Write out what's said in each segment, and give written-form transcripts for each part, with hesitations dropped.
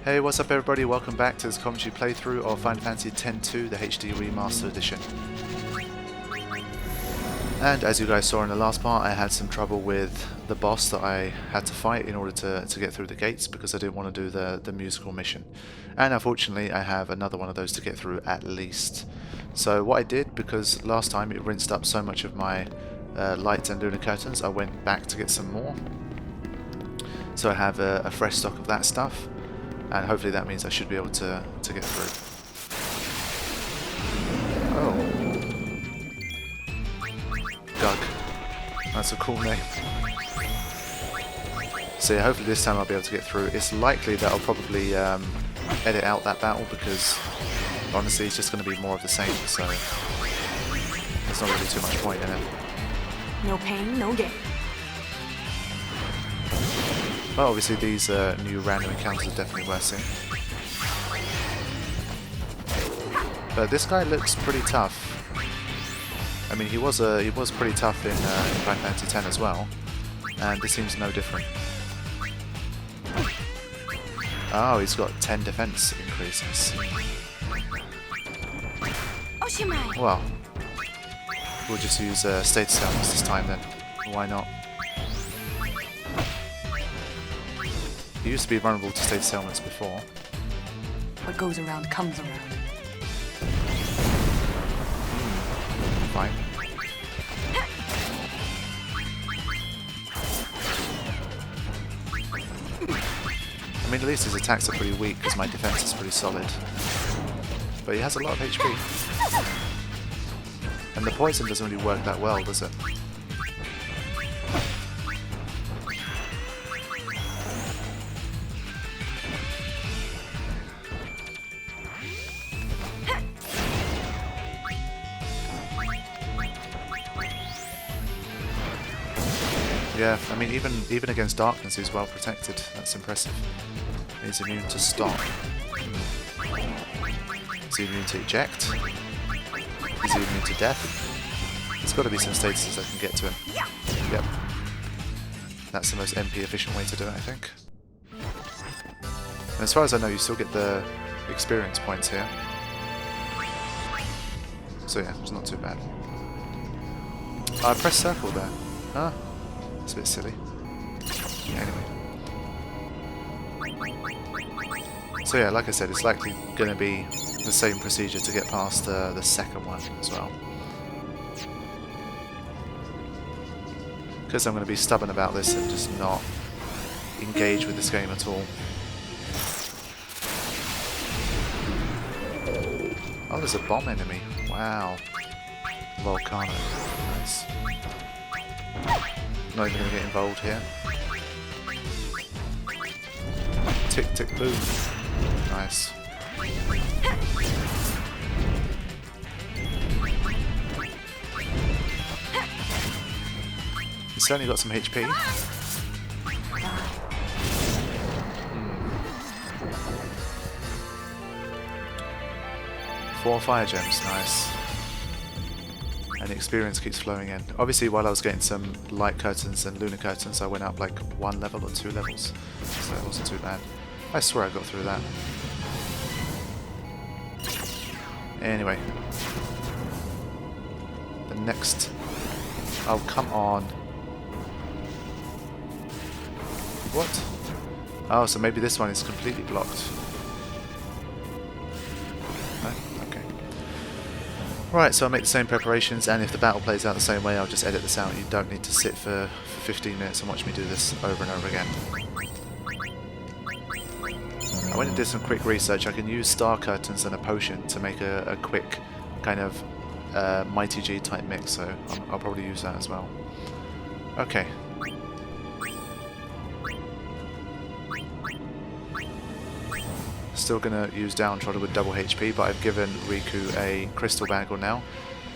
Hey, what's up everybody, welcome back to this commentary playthrough of Final Fantasy X-2, the HD Remastered edition. And as you guys saw in the last part, I had some trouble with the boss that I had to fight in order to get through the gates because I didn't want to do the musical mission. And unfortunately I have another one of those to get through at least. So what I did, because last time it rinsed up so much of my lights and lunar curtains, I went back to get some more. So I have a fresh stock of that stuff. And hopefully that means I should be able to get through. Oh. Gug. That's a cool name. So yeah, hopefully this time I'll be able to get through. It's likely that I'll probably edit out that battle because honestly it's just going to be more of the same, so there's not really too much point in it. No pain, no gain. But obviously these new random encounters are definitely worth seeing. But this guy looks pretty tough. I mean, he was pretty tough in Final Fantasy X as well, and this seems no different. Oh, he's got 10 defense increases. Well, we'll just use status elements this time then. Why not? He used to be vulnerable to status elements before. What goes around comes around. Fine. I mean, at least his attacks are pretty weak because my defense is pretty solid. But he has a lot of HP. And the poison doesn't really work that well, does it? Yeah, I mean, even against darkness he's well protected. That's impressive. He's immune to stop. Is he immune to eject? Is he immune to death? There's got to be some statuses that can get to him. Yep. That's the most MP efficient way to do it, I think. And as far as I know, you still get the experience points here. So yeah, it's not too bad. I press circle there. Huh? It's a bit silly. Anyway. So yeah, like I said, it's likely going to be the same procedure to get past the second one as well. Because I'm going to be stubborn about this and just not engage with this game at all. Oh, there's a bomb enemy. Wow. Volcano. Nice. Not even going to get involved here. Tick, tick, boom. Nice. He's certainly got some HP. 4 fire gems, nice. And the experience keeps flowing in. Obviously, while I was getting some light curtains and lunar curtains, I went up like 1 level or 2 levels, so it wasn't too bad. I swear I got through that. Anyway, the next. Oh, come on. What? Oh, so maybe this one is completely blocked. No? Okay. Right, so I'll make the same preparations, and if the battle plays out the same way, I'll just edit this out. You don't need to sit for 15 minutes and watch me do this over and over again. I went and did some quick research. I can use star curtains and a potion to make a quick kind of Mighty G type mix, so I'll probably use that as well. Okay. Still gonna use Downtrodder with double HP, but I've given Rikku a crystal bangle now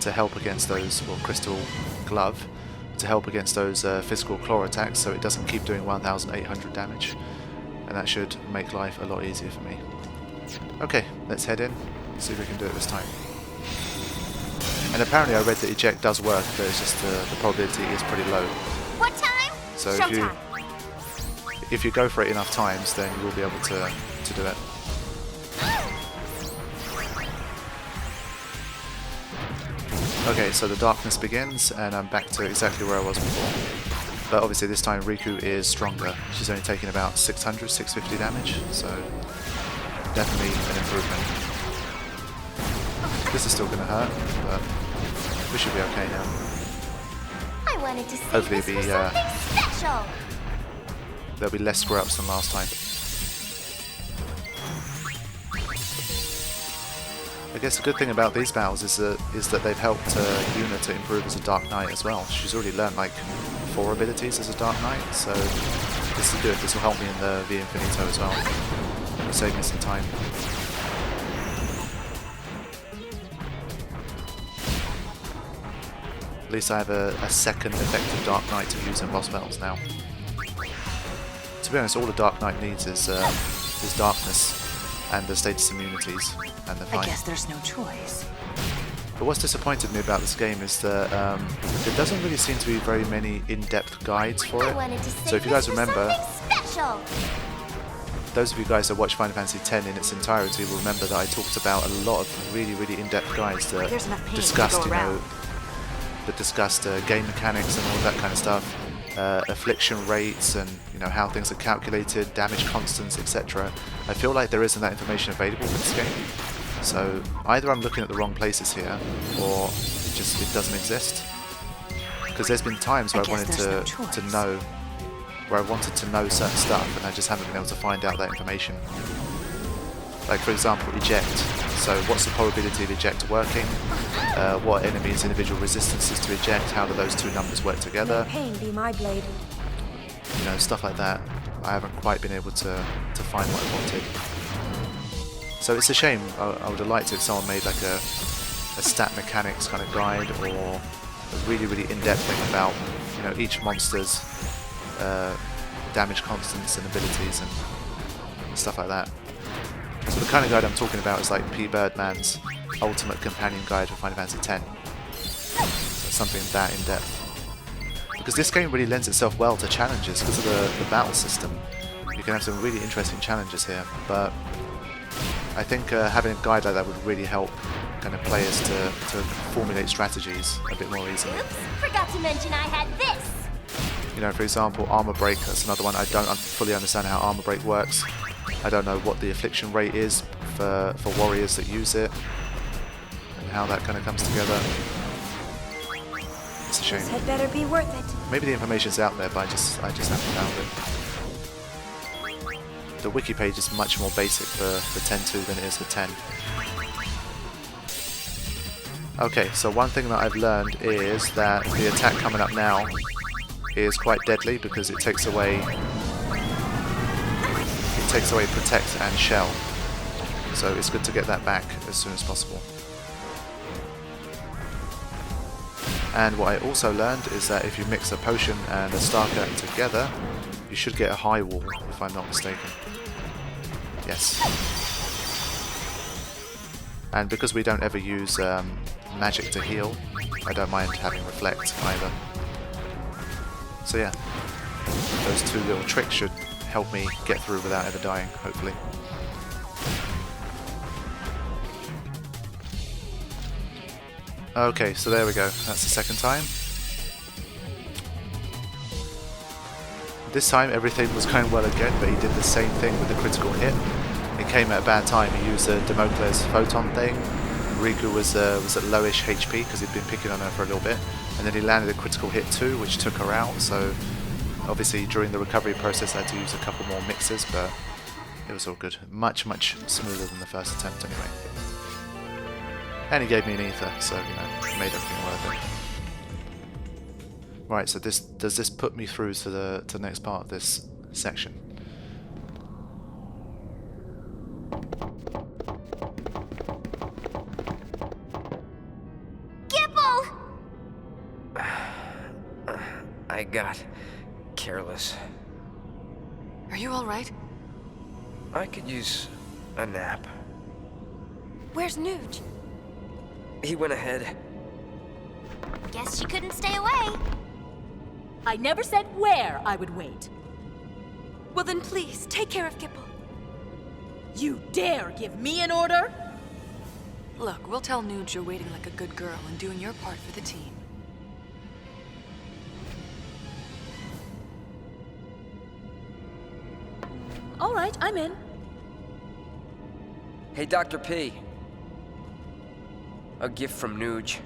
to help against those, or crystal glove, to help against those physical claw attacks, so it doesn't keep doing 1,800 damage. And that should make life a lot easier for me. Okay, let's head in, see if we can do it this time. And apparently I read that eject does work, but it's just the probability is pretty low. What time? So if you go for it enough times, then you will be able to do it. Okay, so the darkness begins, and I'm back to exactly where I was before. But obviously this time Rikku is stronger. She's only taking about 600, 650 damage, so definitely an improvement. This is still going to hurt, but we should be okay now. I wanted to see Hopefully this for something special. there'll be less screw-ups than last time. I guess the good thing about these battles is that they've helped Yuna to improve as a Dark Knight as well. She's already learned like 4 abilities as a Dark Knight, so this is good. This will help me in the Infinito as well. It'll save me some time. At least I have a second effective Dark Knight to use in boss battles now. To be honest, all the Dark Knight needs is darkness and the status immunities, and they're fine. I guess there's no choice. But what's disappointed me about this game is that there doesn't really seem to be very many in-depth guides for it. So if you guys remember, those of you guys that watch Final Fantasy X in its entirety will remember that I talked about a lot of really, really in-depth guides that discussed, game mechanics and all that kind of stuff. Affliction rates and how things are calculated, damage constants, etc. I feel like there isn't that information available for this game. So either I'm looking at the wrong places here, or it doesn't exist. Because there's been times where I wanted to know certain stuff, and I just haven't been able to find out that information. Like for example, eject. So what's the probability of eject working? What enemies' individual resistances to eject? How do those two numbers work together? Pain be my blade. Stuff like that. I haven't quite been able to find what I wanted. So it's a shame. I would have liked if someone made like a stat mechanics kind of guide, or a really, really in-depth thing about each monster's damage constants and abilities and stuff like that. So the kind of guide I'm talking about is like P. Birdman's Ultimate Companion Guide for Final Fantasy X. So something that in depth. Because this game really lends itself well to challenges because of the battle system. You can have some really interesting challenges here, but I think having a guide like that would really help kind of players to formulate strategies a bit more easily. Oops, forgot to mention I had this. For example, armor break, that's another one. I don't fully understand how armor break works. I don't know what the affliction rate is for warriors that use it, and how that kind of comes together. It's a shame. This had better be worth it. Maybe the information's out there, but I just haven't found it. The wiki page is much more basic for 10.2 than it is for 10. Okay, so one thing that I've learned is that the attack coming up now is quite deadly because it takes away protect and shell. So it's good to get that back as soon as possible. And what I also learned is that if you mix a potion and a Starker together, you should get a high wall, if I'm not mistaken. Yes. And because we don't ever use magic to heal, I don't mind having Reflect either. So yeah, those two little tricks should help me get through without ever dying, hopefully. Okay, so there we go. That's the second time. This time everything was going well again, but he did the same thing with the critical hit. It came at a bad time. He used the Damocles photon thing. Rikku was at lowish HP because he'd been picking on her for a little bit, and then he landed a critical hit too, which took her out. So obviously during the recovery process I had to use a couple more mixes, but it was all good. Much smoother than the first attempt anyway. And he gave me an ether, so it made everything worth it. Right, so does this put me through to the next part of this section? Gippal! I got careless. Are you alright? I could use a nap. Where's Nuge? He went ahead. Guess she couldn't stay away. I never said where I would wait. Well then please, take care of Gippal. You dare give me an order? Look, we'll tell Nuge you're waiting like a good girl and doing your part for the team. All right, I'm in. Hey, Dr. P. A gift from Nuge.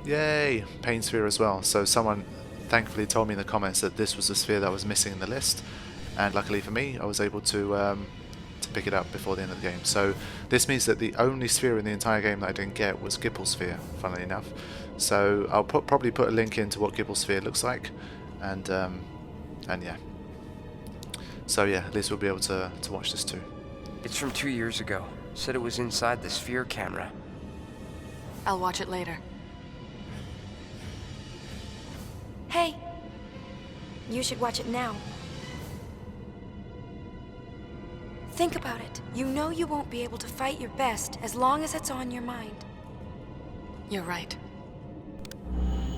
Yay! Pain sphere as well. So someone thankfully told me in the comments that this was the sphere that was missing in the list, and luckily for me I was able to pick it up before the end of the game. So this means that the only sphere in the entire game that I didn't get was Gippal sphere, funnily enough. So I'll probably put a link into what Gippal sphere looks like, and yeah. So yeah, at least we'll be able to watch this too. It's from 2 years ago. Said it was inside the sphere camera. I'll watch it later. Hey, you should watch it now. Think about it. You know you won't be able to fight your best as long as it's on your mind. You're right.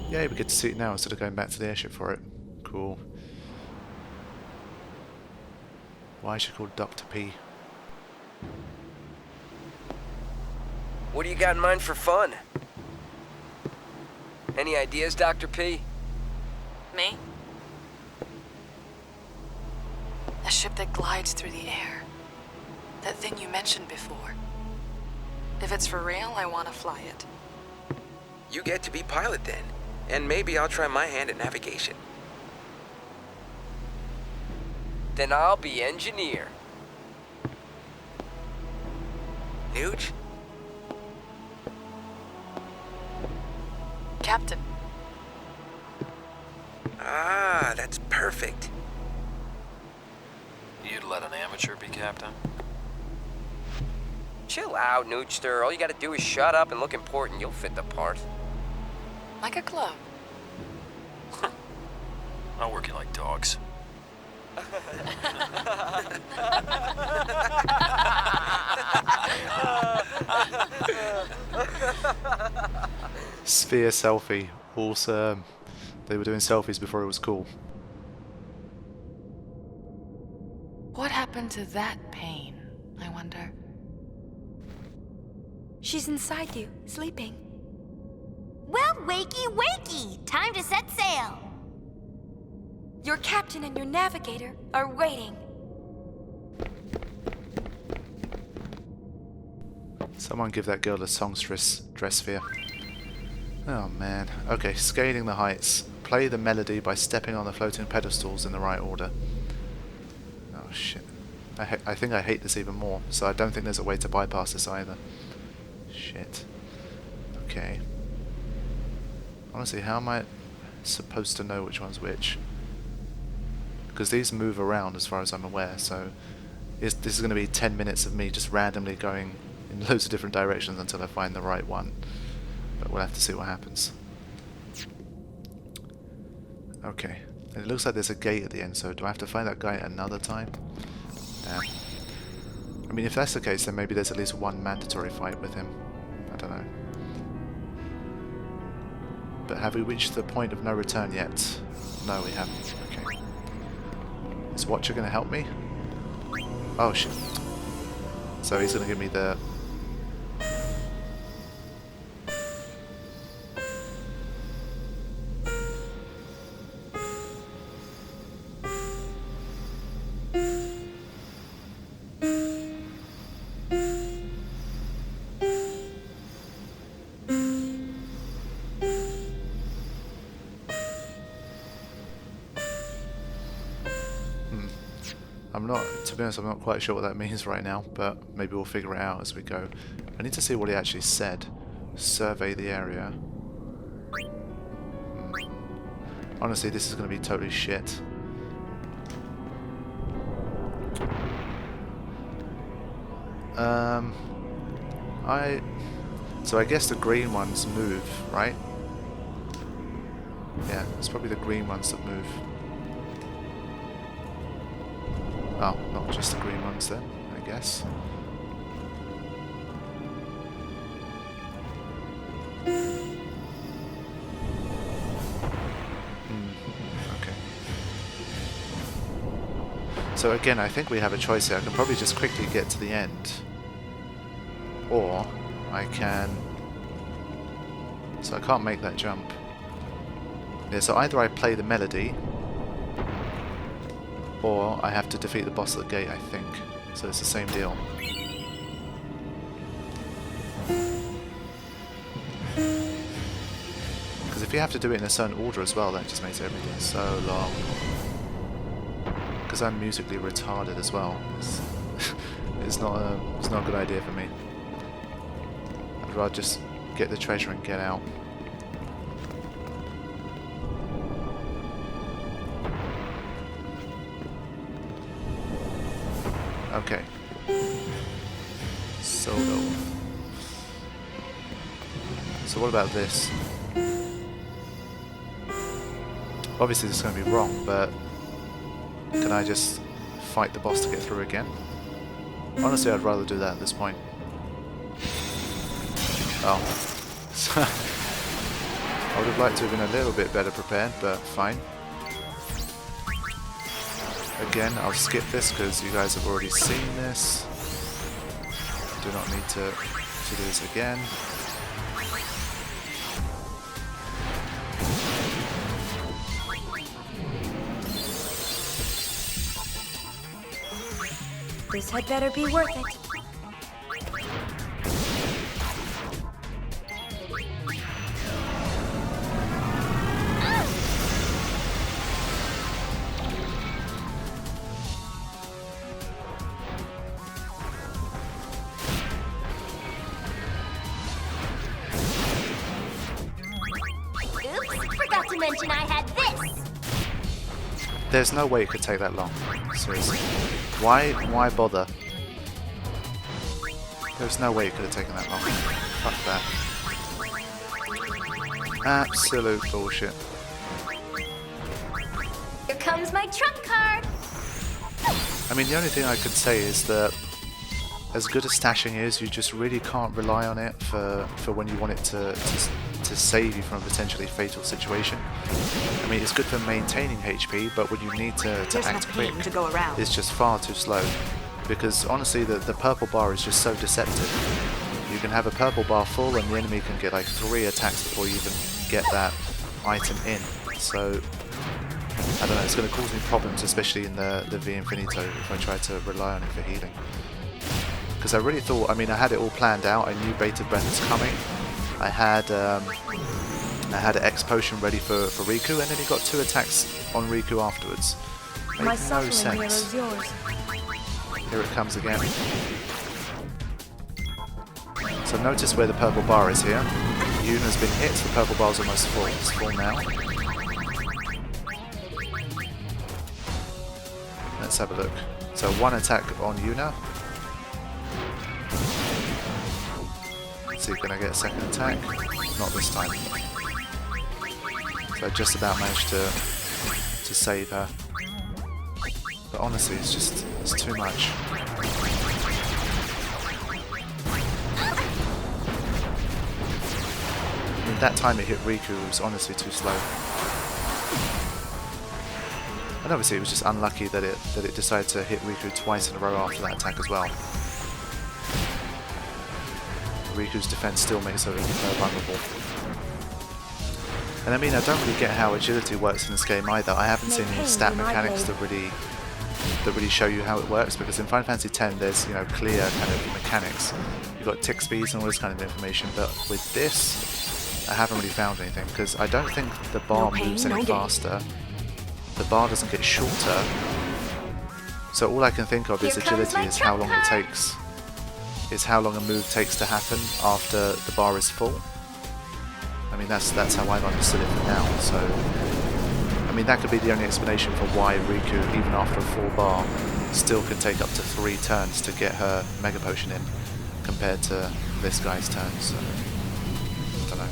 Yay, we get to see it now instead of going back to the airship for it. Cool. Why is she called Dr. P? What do you got in mind for fun? Any ideas, Dr. P? Me? A ship that glides through the air. That thing you mentioned before. If it's for real, I want to fly it. You get to be pilot then, and maybe I'll try my hand at navigation. Then I'll be engineer. Nuge? Captain. Ah, that's perfect. You'd let an amateur be captain? Chill out, Noogster. All you gotta do is shut up and look important. You'll fit the part. Like a glove. I'll work you like dogs. Sphere selfie. Awesome. They were doing selfies before it was cool. What happened to that Paine, I wonder? She's inside you, sleeping. Well, wakey, wakey! Time to set sail! Your captain and your navigator are waiting. Someone give that girl a songstress dress sphere. Oh man. Okay, scaling the heights. Play the melody by stepping on the floating pedestals in the right order. Oh shit. I think I hate this even more, so I don't think there's a way to bypass this either. Shit. Okay. Honestly, how am I supposed to know which one's which? Because these move around as far as I'm aware, so this is going to be 10 minutes of me just randomly going in loads of different directions until I find the right one. But we'll have to see what happens. Okay. And it looks like there's a gate at the end, so do I have to find that guy another time? Damn. I mean, if that's the case, then maybe there's at least one mandatory fight with him. I don't know. But have we reached the point of no return yet? No, we haven't. Okay. Is Watcher going to help me? Oh shit. So he's going to give me the... to be honest, I'm not quite sure what that means right now, but maybe we'll figure it out as we go. I need to see what he actually said. Survey the area. Honestly, this is going to be totally shit. So I guess the green ones move, right? Yeah, it's probably the green ones that move. Oh, not just the green ones then, I guess. So again, I think we have a choice here. I can probably just quickly get to the end. Or I can... So I can't make that jump. Yeah, so either I play the melody, or I have to defeat the boss at the gate, I think. So it's the same deal. Because if you have to do it in a certain order as well, that just makes everything so long. Because I'm musically retarded as well. It's not a good idea for me. I'd rather just get the treasure and get out. Okay. Solo. So what about this? Obviously this is going to be wrong, but can I just fight the boss to get through again? Honestly, I'd rather do that at this point. Oh. I would have liked to have been a little bit better prepared, but fine. Again, I'll skip this because you guys have already seen this. Do not need to do this again. This had better be worth it. Oops, forgot to mention I had this. There's no way it could take that long. Seriously. Why bother? There's no way it could have taken that long. Fuck that. Absolute bullshit. Here comes my trump card. I mean, the only thing I could say is that as good as stashing is, you just really can't rely on it for when you want it to save you from a potentially fatal situation. I mean, it's good for maintaining HP, but when you need to act quick, it's just far too slow. Because honestly, the purple bar is just so deceptive. You can have a purple bar full and the enemy can get like 3 attacks before you even get that item in. So, I don't know, it's going to cause me problems, especially in the V Infinito, if I try to rely on it for healing. Because I really thought, I mean, I had it all planned out, I knew Bated Breath was coming. I had an X potion ready for Rikku, and then he got 2 attacks on Rikku afterwards. Made no sense. Here it comes again. So notice where the purple bar is here. Yuna's been hit, the purple bar's almost full. It's full now. Let's have a look. So 1 attack on Yuna. So you're gonna get a 2nd attack. Not this time. So I just about managed to save her. But honestly, it's too much. I mean, that time it hit Rikku was honestly too slow. And obviously it was just unlucky that it decided to hit Rikku twice in a row after that attack as well. Riku's defense still makes her vulnerable. And I mean, I don't really get how agility works in this game either. I haven't seen any stat mechanics that really show you how it works, because in Final Fantasy X there's, you know, clear kind of mechanics. You've got tick speeds and all this kind of information, but with this I haven't really found anything, because I don't think the bar moves any faster. The bar doesn't get shorter. So all I can think of is agility is how long it takes. Is how long a move takes to happen after the bar is full. I mean, that's how I've understood it for now. So, I mean, that could be the only explanation for why Rikku, even after a full bar, still can take up to 3 turns to get her Mega Potion in, compared to this guy's turns. So, I don't know.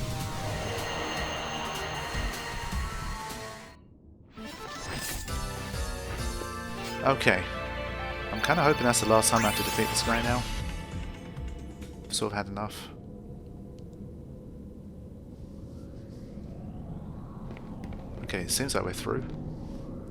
Okay. I'm kind of hoping that's the last time I have to defeat this guy now. I've sort of had enough. Okay, it seems like we're through.